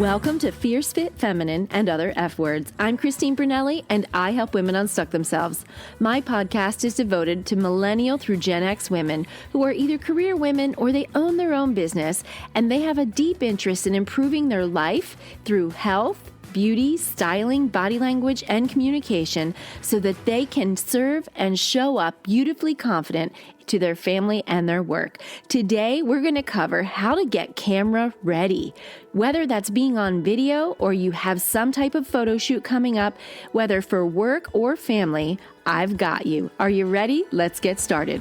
Welcome to Fierce Fit Feminine and Other F Words. I'm Christine Brunelli, and I help women unstuck themselves. My podcast is devoted to millennial through Gen X women who are either career women or they own their own business, and they have a deep interest in improving their life through health, beauty, styling, body language, and communication so that they can serve and show up beautifully confident to their family and their work. Today, we're going to cover how to get camera ready. Whether that's being on video or you have some type of photo shoot coming up, whether for work or family, I've got you. Are you ready? Let's get started.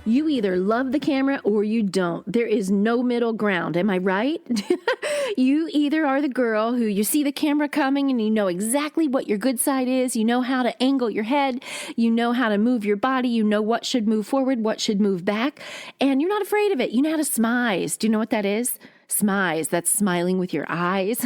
You either love the camera or you don't. There is no middle ground. Am I right? You either are the girl who you see the camera coming and you know exactly what your good side is. You know how to angle your head. You know how to move your body. You know what should move forward, what should move back. And you're not afraid of it. You know how to smize. Do you know what that is? Smize, that's smiling with your eyes,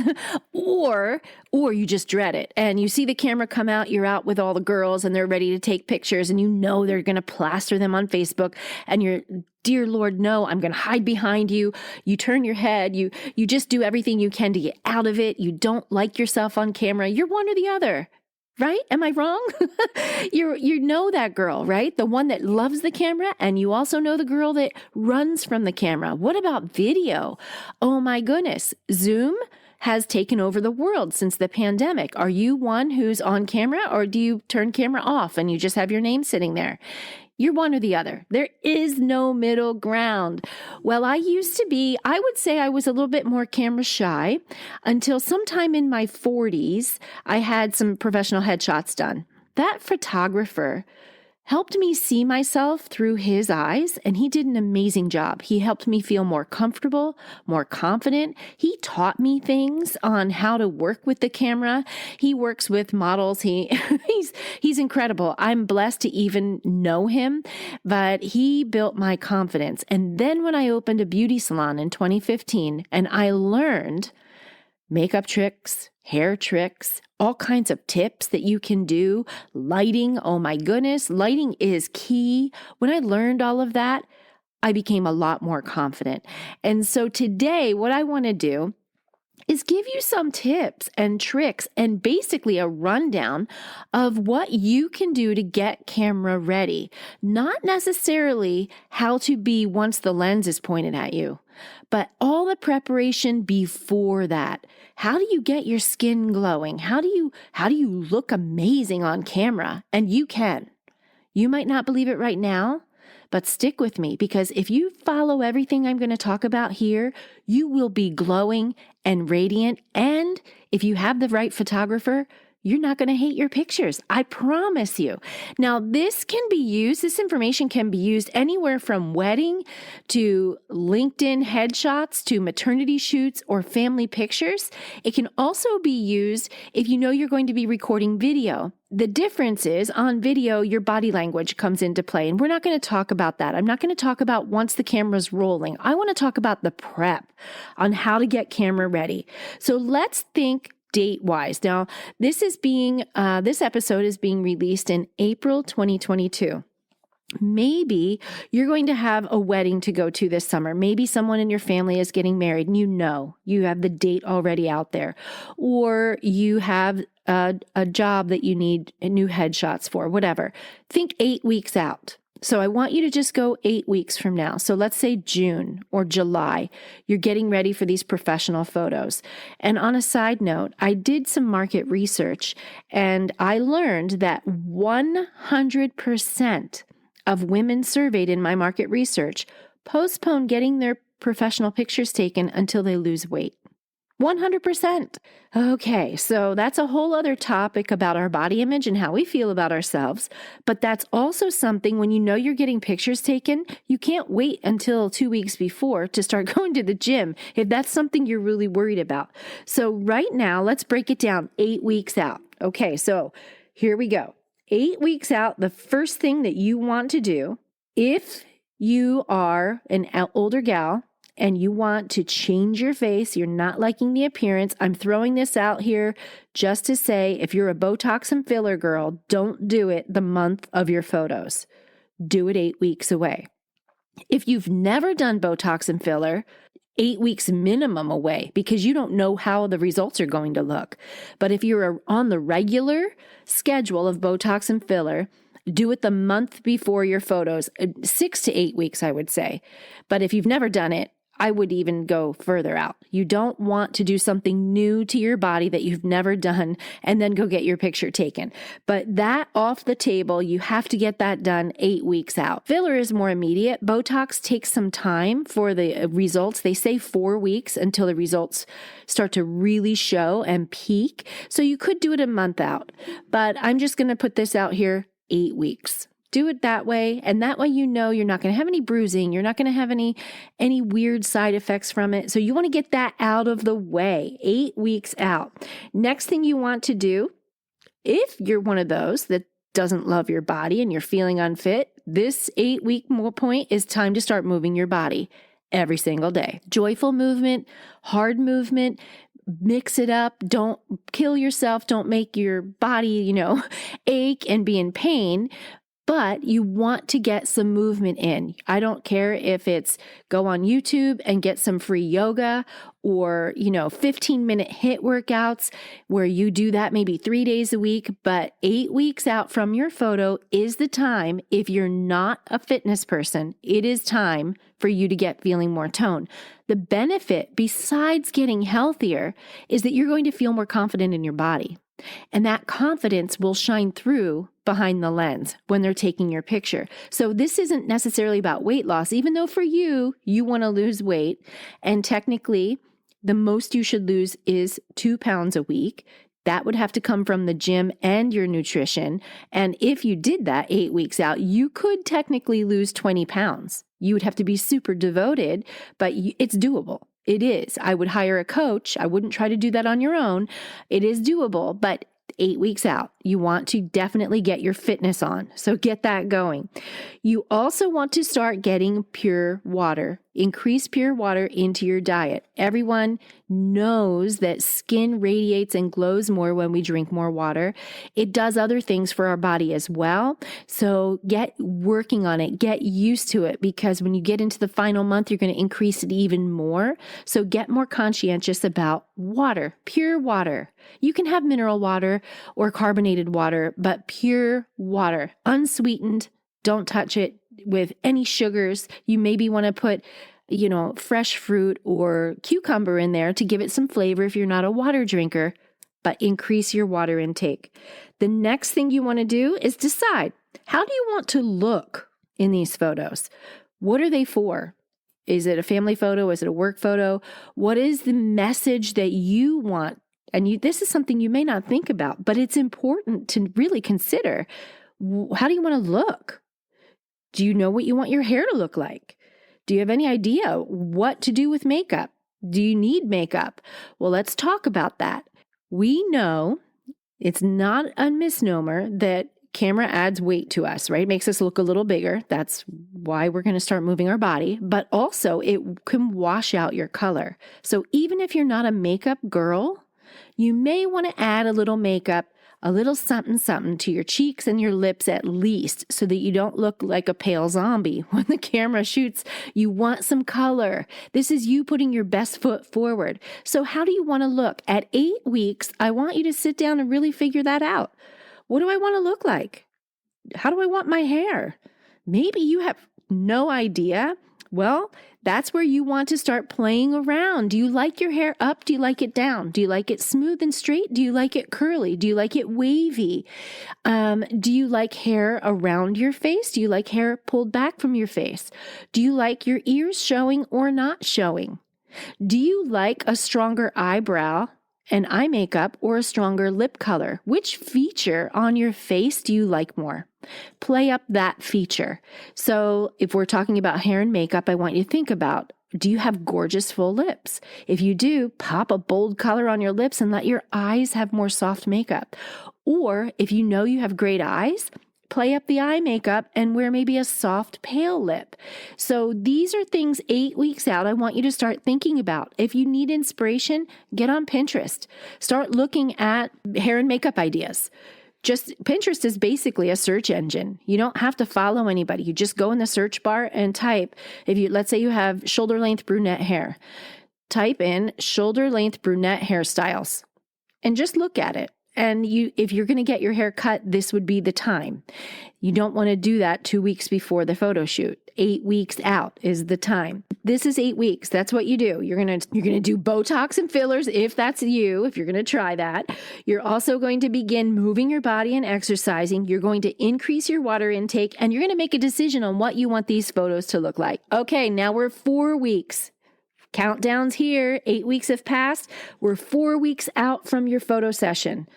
or you just dread it and you see the camera come out, you're out with all the girls and they're ready to take pictures and you know they're going to plaster them on Facebook and you're, dear Lord, no, I'm going to hide behind you. You turn your head, you just do everything you can to get out of it. You don't like yourself on camera. You're one or the other. Right? Am I wrong? You know that girl, right? The one that loves the camera, and you also know the girl that runs from the camera. What about video? Oh my goodness. Zoom has taken over the world since the pandemic. Are you one who's on camera, or do you turn camera off and you just have your name sitting there? You're one or the other. There is no middle ground. Well, I would say I was a little bit more camera shy until sometime in my 40s, I had some professional headshots done. That photographer helped me see myself through his eyes, and he did an amazing job. He helped me feel more comfortable, more confident. He taught me things on how to work with the camera. He works with models. He's incredible. I'm blessed to even know him, but he built my confidence. And then when I opened a beauty salon in 2015 and I learned makeup tricks, hair tricks, all kinds of tips that you can do. Lighting, oh my goodness, lighting is key. When I learned all of that, I became a lot more confident. And so today, what I want to do is give you some tips and tricks and basically a rundown of what you can do to get camera ready. Not necessarily how to be once the lens is pointed at you, but all the preparation before that. How do you get your skin glowing? How do you look amazing on camera? And you can. You might not believe it right now, but stick with me, because if you follow everything I'm going to talk about here, you will be glowing and radiant. And if you have the right photographer, you're not going to hate your pictures. I promise you. Now, this information can be used anywhere from wedding to LinkedIn headshots to maternity shoots or family pictures. It can also be used if you know you're going to be recording video. The difference is on video, your body language comes into play, and we're not going to talk about that. I'm not going to talk about once the camera's rolling. I want to talk about the prep on how to get camera ready. So let's think date-wise. Now, this episode is being released in April 2022. Maybe you're going to have a wedding to go to this summer. Maybe someone in your family is getting married and you have the date already out there. Or you have a job that you need new headshots for, whatever. Think 8 weeks out. So I want you to just go 8 weeks from now. So let's say June or July, you're getting ready for these professional photos. And on a side note, I did some market research and I learned that 100% of women surveyed in my market research postpone getting their professional pictures taken until they lose weight. 100%. Okay, so that's a whole other topic about our body image and how we feel about ourselves. But that's also something when you know you're getting pictures taken, you can't wait until 2 weeks before to start going to the gym if that's something you're really worried about. So right now, let's break it down 8 weeks out. Okay, so here we go. 8 weeks out, the first thing that you want to do, if you are an older gal, and you want to change your face, you're not liking the appearance, I'm throwing this out here just to say, if you're a Botox and filler girl, don't do it the month of your photos. Do it 8 weeks away. If you've never done Botox and filler, 8 weeks minimum away because you don't know how the results are going to look. But if you're on the regular schedule of Botox and filler, do it the month before your photos, 6 to 8 weeks, I would say. But if you've never done it, I would even go further out. You don't want to do something new to your body that you've never done and then go get your picture taken. But that off the table, you have to get that done 8 weeks out. Filler is more immediate. Botox takes some time for the results. They say 4 weeks until the results start to really show and peak. So you could do it a month out. But I'm just going to put this out here, 8 weeks. Do it that way, and that way you know you're not going to have any bruising, you're not going to have any weird side effects from it. So you want to get that out of the way, 8 weeks out. Next thing you want to do, if you're one of those that doesn't love your body and you're feeling unfit, this 8-week point is time to start moving your body every single day. Joyful movement, hard movement, mix it up. Don't kill yourself. Don't make your body, ache and be in pain. But you want to get some movement in. I don't care if it's go on YouTube and get some free yoga or, 15-minute HIIT workouts where you do that maybe 3 days a week. But 8 weeks out from your photo is the time, if you're not a fitness person, it is time for you to get feeling more toned. The benefit, besides getting healthier, is that you're going to feel more confident in your body. And that confidence will shine through behind the lens when they're taking your picture. So this isn't necessarily about weight loss, even though for you want to lose weight. And technically, the most you should lose is 2 pounds a week. That would have to come from the gym and your nutrition. And if you did that 8 weeks out, you could technically lose 20 pounds. You would have to be super devoted, but it's doable. It is. I would hire a coach. I wouldn't try to do that on your own. It is doable, but 8 weeks out, you want to definitely get your fitness on. So get that going. You also want to start getting pure water. Increase pure water into your diet. Everyone knows that skin radiates and glows more when we drink more water. It does other things for our body as well. So get working on it. Get used to it, because when you get into the final month, you're going to increase it even more. So get more conscientious about water, pure water. You can have mineral water or carbonated water, but pure water, unsweetened. Don't touch it with any sugars. You maybe want to put, fresh fruit or cucumber in there to give it some flavor if you're not a water drinker, but increase your water intake. The next thing you want to do is decide, how do you want to look in these photos? What are they for? Is it a family photo? Is it a work photo? What is the message that you want? And this is something you may not think about, but it's important to really consider. How do you want to look? Do you know what you want your hair to look like? Do you have any idea what to do with makeup? Do you need makeup? Well, let's talk about that. We know it's not a misnomer that camera adds weight to us, right? It makes us look a little bigger. That's why we're going to start moving our body. But also it can wash out your color. So even if you're not a makeup girl, you may want to add a little makeup, a little something to your cheeks and your lips at least, so that you don't look like a pale zombie when the camera shoots. You want some color. This is you putting your best foot forward. So how do you want to look? At 8 weeks, I want you to sit down and really figure that out. What do I want to look like? How do I want my hair? Maybe you have no idea. Well, that's where you want to start playing around. Do you like your hair up? Do you like it down? Do you like it smooth and straight? Do you like it curly? Do you like it wavy? Do you like hair around your face? Do you like hair pulled back from your face? Do you like your ears showing or not showing? Do you like a stronger eyebrow and eye makeup or a stronger lip color? Which feature on your face do you like more? Play up that feature. So if we're talking about hair and makeup, I want you to think about, do you have gorgeous full lips? If you do, pop a bold color on your lips and let your eyes have more soft makeup. Or if you know you have great eyes, play up the eye makeup and wear maybe a soft pale lip. So these are things 8 weeks out I want you to start thinking about. If you need inspiration, get on Pinterest. Start looking at hair and makeup ideas. Just Pinterest is basically a search engine. You don't have to follow anybody. You just go in the search bar and type, let's say you have shoulder length brunette hair, type in shoulder length brunette hairstyles and just look at it. And if you're going to get your hair cut, this would be the time. You don't want to do that 2 weeks before the photo shoot. 8 weeks out is the time. This is 8 weeks. That's what you do. You're going to do Botox and fillers if that's you, if you're going to try that. You're also going to begin moving your body and exercising. You're going to increase your water intake, and you're going to make a decision on what you want these photos to look like. Okay, now we're 4 weeks. Countdowns here. 8 weeks have passed. We're 4 weeks out from your photo session.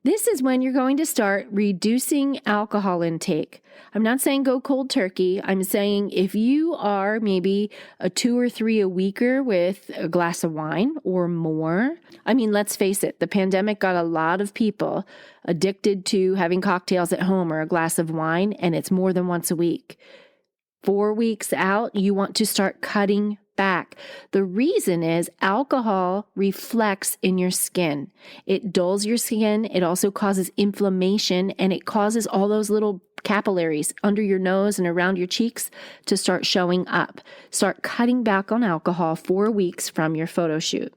This is when you're going to start reducing alcohol intake. I'm not saying go cold turkey. I'm saying if you are maybe a 2 or 3 a weeker with a glass of wine or more, I mean, let's face it, the pandemic got a lot of people addicted to having cocktails at home or a glass of wine, and it's more than once a week. 4 weeks out, you want to start cutting back. The reason is alcohol reflects in your skin. It dulls your skin. It also causes inflammation, and it causes all those little capillaries under your nose and around your cheeks to start showing up. Start cutting back on alcohol 4 weeks from your photo shoot.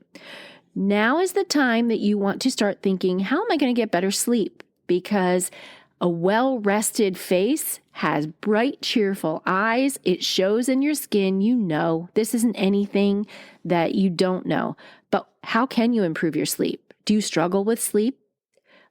Now is the time that you want to start thinking, how am I going to get better sleep? Because a well-rested face has bright, cheerful eyes. It shows in your skin. You know, this isn't anything that you don't know. But how can you improve your sleep? Do you struggle with sleep?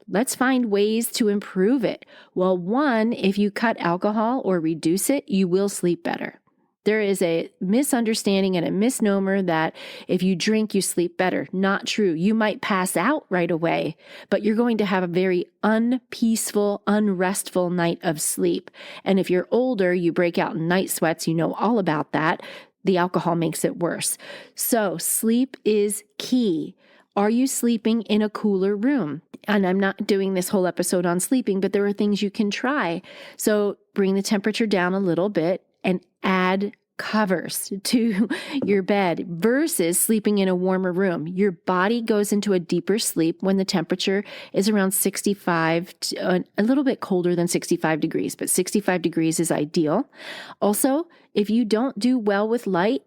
Let's find ways to improve it. Well, one, if you cut alcohol or reduce it, you will sleep better. There is a misunderstanding and a misnomer that if you drink, you sleep better. Not true. You might pass out right away, but you're going to have a very unpeaceful, unrestful night of sleep. And if you're older, you break out in night sweats. You know all about that. The alcohol makes it worse. So sleep is key. Are you sleeping in a cooler room? And I'm not doing this whole episode on sleeping, but there are things you can try. So bring the temperature down a little bit and add covers to your bed versus sleeping in a warmer room. Your body goes into a deeper sleep when the temperature is around 65, a little bit colder than 65 degrees, but 65 degrees is ideal. Also, if you don't do well with light,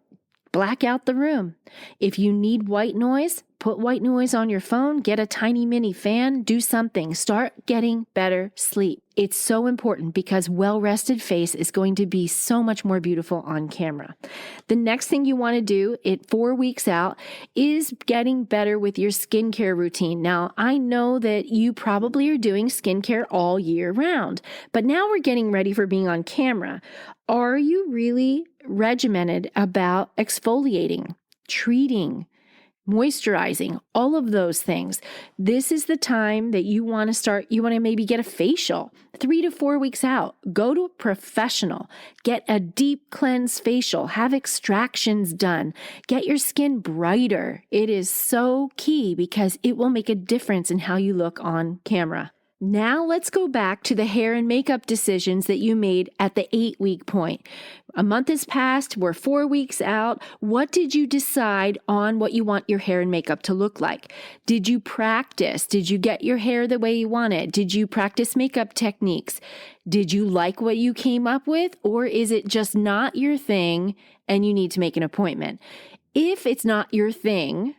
black out the room. If you need white noise, put white noise on your phone, get a tiny mini fan, do something, start getting better sleep. It's so important because well-rested face is going to be so much more beautiful on camera. The next thing you want to do 4 weeks out is getting better with your skincare routine. Now, I know that you probably are doing skincare all year round, but now we're getting ready for being on camera. Are you really regimented about exfoliating, treating, moisturizing, all of those things? This is the time that you want to maybe get a facial 3 to 4 weeks out. Go to a professional, get a deep cleanse facial, have extractions done, get your skin brighter. It is so key because it will make a difference in how you look on camera. Now let's go back to the hair and makeup decisions that you made at the 8-week point. A month has passed. We're 4 weeks out. What did you decide on what you want your hair and makeup to look like? Did you practice? Did you get your hair the way you want it? Did you practice makeup techniques? Did you like what you came up with? Or is it just not your thing and you need to make an appointment? If it's not your thing,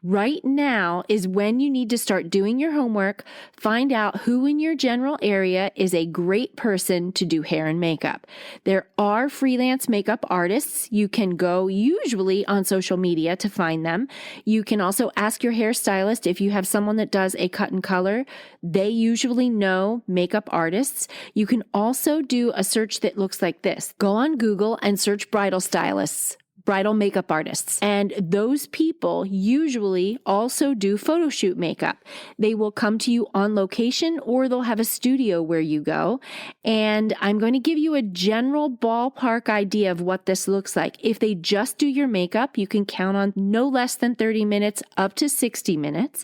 right now is when you need to start doing your homework, find out who in your general area is a great person to do hair and makeup. There are freelance makeup artists. You can go usually on social media to find them. You can also ask your hairstylist if you have someone that does a cut and color. They usually know makeup artists. You can also do a search that looks like this. Go on Google and search bridal stylists, bridal makeup artists. And those people usually also do photo shoot makeup. They will come to you on location or they'll have a studio where you go. And I'm going to give you a general ballpark idea of what this looks like. If they just do your makeup, you can count on no less than 30 minutes up to 60 minutes.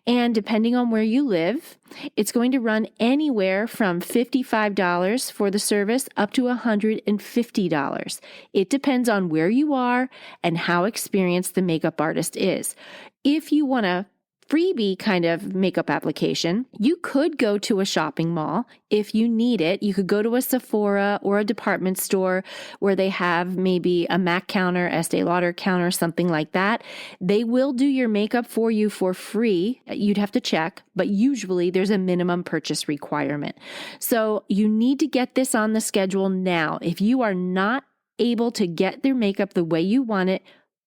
And depending on where you live, it's going to run anywhere from $55 for the service up to $150. It depends on where you are and how experienced the makeup artist is. If you want to freebie kind of makeup application, you could go to a shopping mall if you need it. You could go to a Sephora or a department store where they have maybe a MAC counter, Estee Lauder counter, something like that. They will do your makeup for you for free. You'd have to check, but usually there's a minimum purchase requirement. So you need to get this on the schedule now. If you are not able to get their makeup the way you want it,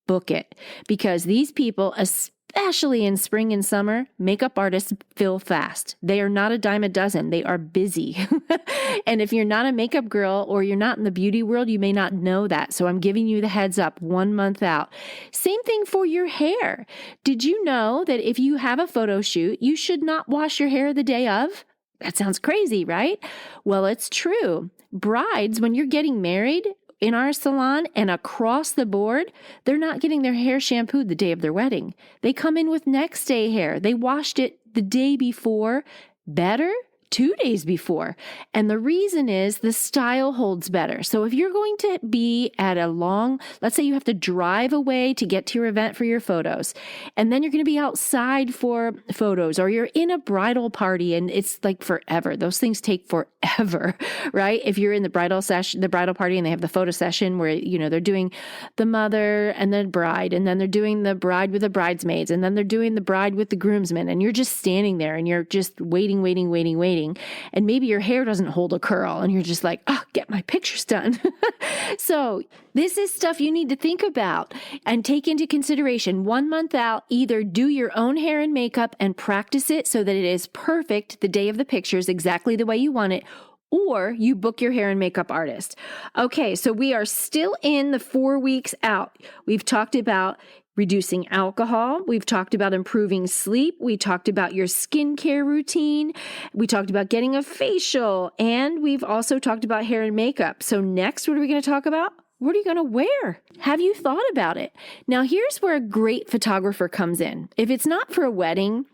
book it, because these people, especially in spring and summer, makeup artists fill fast. They are not a dime a dozen. They are busy. And if you're not a makeup girl or you're not in the beauty world, you may not know that. So I'm giving you the heads up 1 month out. Same thing for your hair. Did you know that if you have a photo shoot, you should not wash your hair the day of? That sounds crazy, right? Well, it's true. Brides, when you're getting married, in our salon and across the board, they're not getting their hair shampooed the day of their wedding. They come in with next day hair. They washed it the day before, better 2 days before. And the reason is the style holds better. So if you're going to be at a long, let's say you have to drive away to get to your event for your photos, and then you're going to be outside for photos, or you're in a bridal party and it's like forever. Those things take forever, right? If you're in the bridal session, the bridal party, and they have the photo session where, they're doing the mother and the bride, and then they're doing the bride with the bridesmaids, and then they're doing the bride with the groomsmen, and you're just standing there and you're just waiting. And maybe your hair doesn't hold a curl and you're just like, get my pictures done. So this is stuff you need to think about and take into consideration. 1 month out, either do your own hair and makeup and practice it so that it is perfect the day of the pictures, exactly the way you want it, or you book your hair and makeup artist. Okay, so we are still in the 4 weeks out. We've talked about reducing alcohol. We've talked about improving sleep. We talked about your skincare routine. We talked about getting a facial. And we've also talked about hair and makeup. So next, what are we going to talk about? What are you going to wear? Have you thought about it? Now, here's where a great photographer comes in. If it's not for a wedding,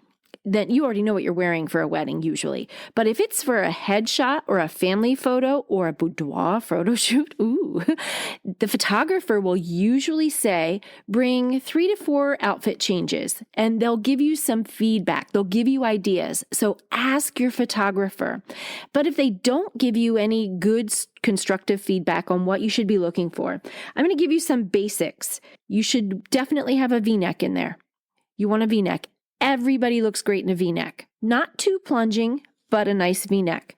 then you already know what you're wearing for a wedding usually. But if it's for a headshot or a family photo or a boudoir photo shoot, the photographer will usually say, bring 3 to 4 outfit changes, and they'll give you some feedback. They'll give you ideas. So ask your photographer. But if they don't give you any good constructive feedback on what you should be looking for, I'm going to give you some basics. You should definitely have a V-neck in there. You want a V-neck. Everybody looks great in a V-neck. Not too plunging, but a nice V-neck.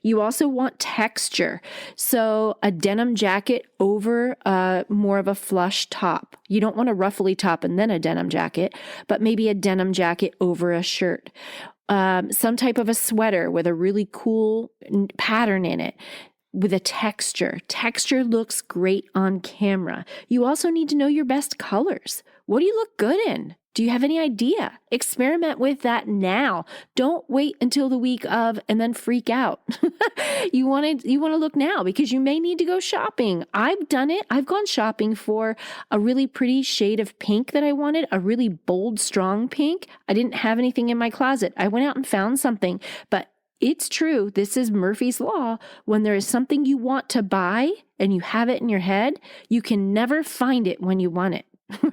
You also want texture. So a denim jacket over more of a flush top. You don't want a ruffly top and then a denim jacket, but maybe a denim jacket over a shirt. Some type of a sweater with a really cool pattern in it, with a texture. Texture looks great on camera. You also need to know your best colors. What do you look good in? Do you have any idea? Experiment with that now. Don't wait until the week of and then freak out. You want to look now because you may need to go shopping. I've done it. I've gone shopping for a really pretty shade of pink that I wanted, a really bold, strong pink. I didn't have anything in my closet. I went out and found something, but it's true. This is Murphy's Law. When there is something you want to buy and you have it in your head, you can never find it when you want it.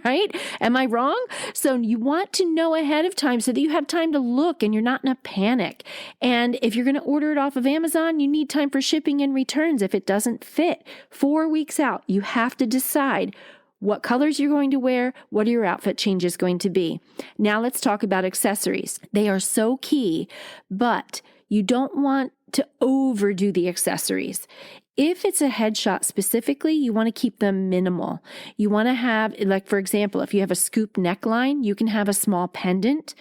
Right? Am I wrong? So you want to know ahead of time so that you have time to look and you're not in a panic. And if you're going to order it off of Amazon, you need time for shipping and returns if it doesn't fit. 4 weeks out, you have to decide what colors you're going to wear, what are your outfit changes going to be. Now let's talk about accessories. They are so key, but you don't want to overdo the accessories. If it's a headshot specifically, you want to keep them minimal. You want to have, like, for example, if you have a scoop neckline, you can have a small pendant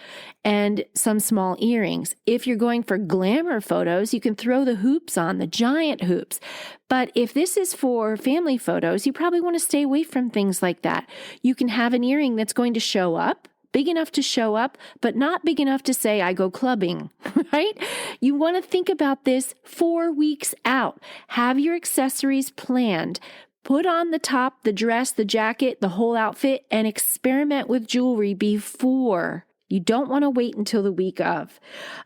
and some small earrings. If you're going for glamour photos, you can throw the hoops on, the giant hoops. But if this is for family photos, you probably want to stay away from things like that. You can have an earring that's going to show up, big enough to show up, but not big enough to say, I go clubbing, right? You want to think about this 4 weeks out. Have your accessories planned. Put on the top, the dress, the jacket, the whole outfit, and experiment with jewelry before. You don't want to wait until the week of.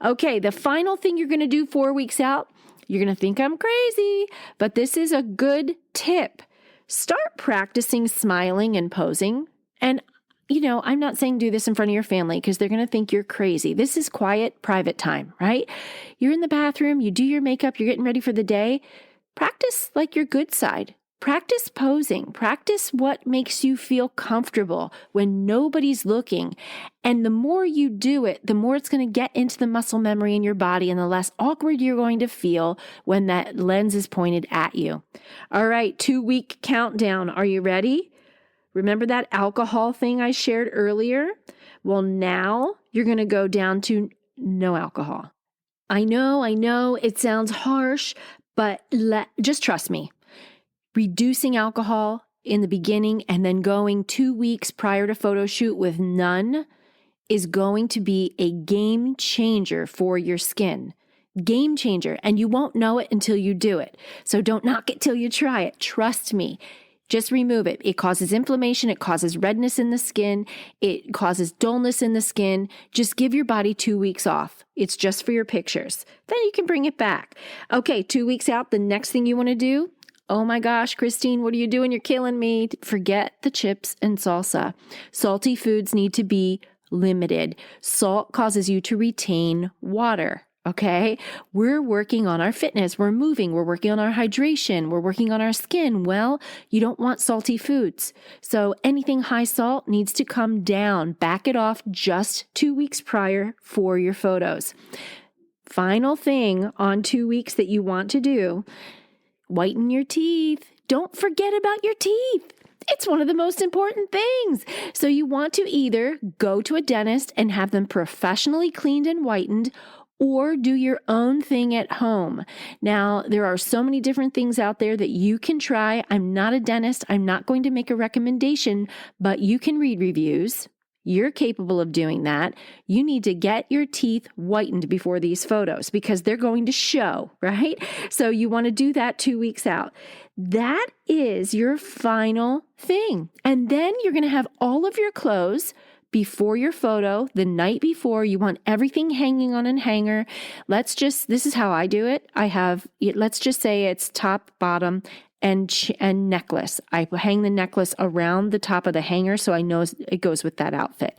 Okay, the final thing you're going to do 4 weeks out, you're going to think I'm crazy, but this is a good tip. Start practicing smiling and posing. And I'm not saying do this in front of your family because they're going to think you're crazy. This is quiet, private time, right? You're in the bathroom, you do your makeup, you're getting ready for the day. Practice like your good side. Practice posing. Practice what makes you feel comfortable when nobody's looking. And the more you do it, the more it's going to get into the muscle memory in your body and the less awkward you're going to feel when that lens is pointed at you. All right, 2-week countdown. Are you ready? Remember that alcohol thing I shared earlier? Well, now you're going to go down to no alcohol. I know, it sounds harsh, but just trust me. Reducing alcohol in the beginning and then going 2 weeks prior to photo shoot with none is going to be a game changer for your skin. Game changer. And you won't know it until you do it. So don't knock it till you try it. Trust me. Just remove it. It causes inflammation. It causes redness in the skin. It causes dullness in the skin. Just give your body 2 weeks off. It's just for your pictures. Then you can bring it back. Okay, 2 weeks out, the next thing you want to do, oh my gosh, Christine, what are you doing? You're killing me. Forget the chips and salsa. Salty foods need to be limited. Salt causes you to retain water. Okay, we're working on our fitness. We're moving. We're working on our hydration. We're working on our skin. Well, you don't want salty foods. So anything high salt needs to come down. Back it off just 2 weeks prior for your photos. Final thing on 2 weeks that you want to do, whiten your teeth. Don't forget about your teeth. It's one of the most important things. So you want to either go to a dentist and have them professionally cleaned and whitened, or do your own thing at home. Now, there are so many different things out there that you can try. I'm not a dentist. I'm not going to make a recommendation, but you can read reviews. You're capable of doing that. You need to get your teeth whitened before these photos because they're going to show, right? So you want to do that 2 weeks out. That is your final thing. And then you're going to have all of your clothes before your photo, the night before. You want everything hanging on a hanger. This is how I do it. Let's just say it's top, bottom, and necklace. I hang the necklace around the top of the hanger so I know it goes with that outfit.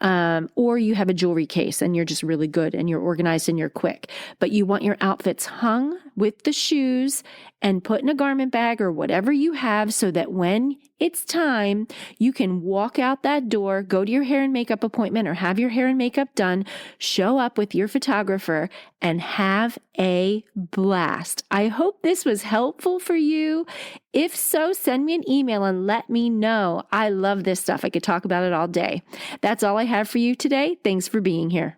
Or you have a jewelry case and you're just really good and you're organized and you're quick. But you want your outfits hung with the shoes and put in a garment bag or whatever you have so that when it's time, you can walk out that door, go to your hair and makeup appointment or have your hair and makeup done, show up with your photographer and have a blast. I hope this was helpful for you. If so, send me an email and let me know. I love this stuff. I could talk about it all day. That's all I have for you today. Thanks for being here.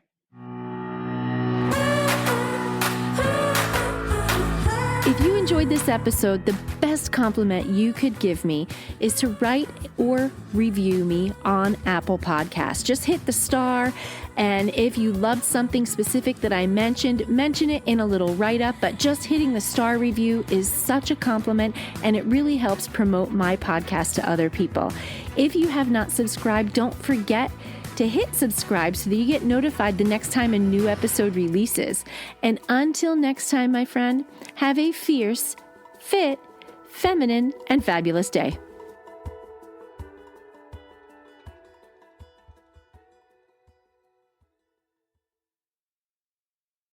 If you enjoyed this episode, the best compliment you could give me is to write or review me on Apple Podcasts. Just hit the star, and if you loved something specific that I mentioned, mention it in a little write-up, but just hitting the star review is such a compliment, and it really helps promote my podcast to other people. If you have not subscribed, don't forget to hit subscribe so that you get notified the next time a new episode releases. And until next time, my friend, have a fierce, fit, feminine, and fabulous day.